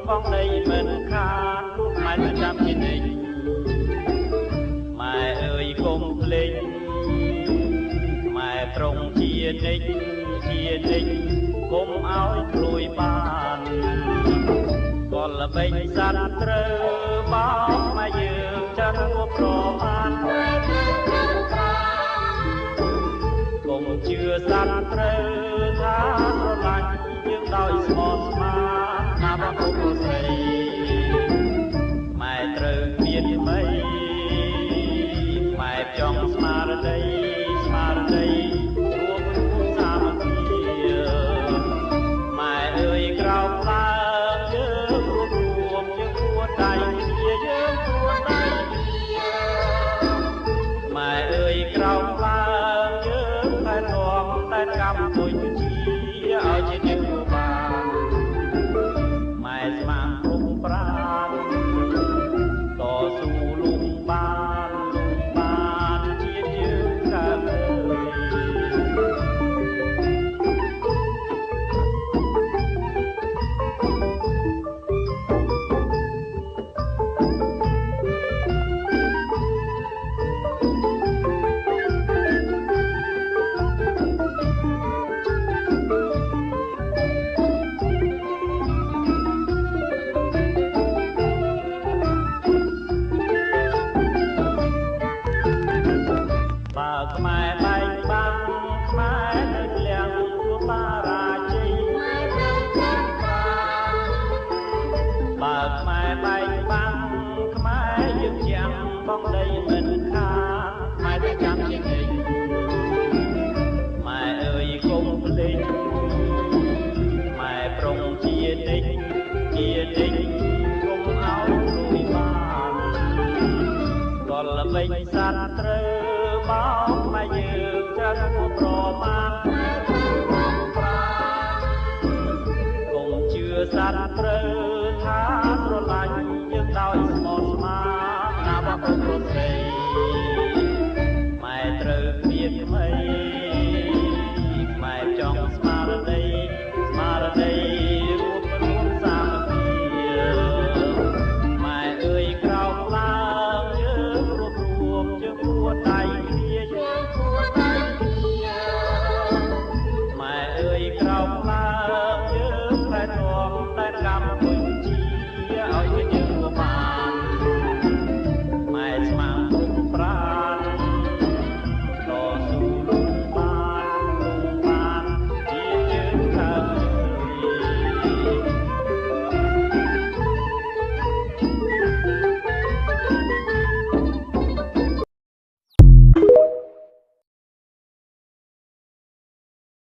បងដីមិនខានម៉ែចាំជានិច្ចម៉ែអើយកុំភ្លេចម៉ែត្រង់ជានិច្ចកុំឲ្យព្រួយបានក៏ល្បិចសត្វត្រូវបោកមកយើងចាត់រួបប្រមាណកុំជឿសត្វត្រូវថាស្រឡាញ់យើងដោយស្មោះស្ម័គ្រណាបងប្អូនស្រីម៉ែត្រូវមានមីម៉ែចង់ស្មារតីរួមសាមគ្គីម៉ែអើយក្រោមឡើងយើងរួមយើងគួរដៃគ្នាយើងគួរដៃម៉ែអើយក្រោមឡើងយើងតែនាំតែកម្ពុជាឲ្យជា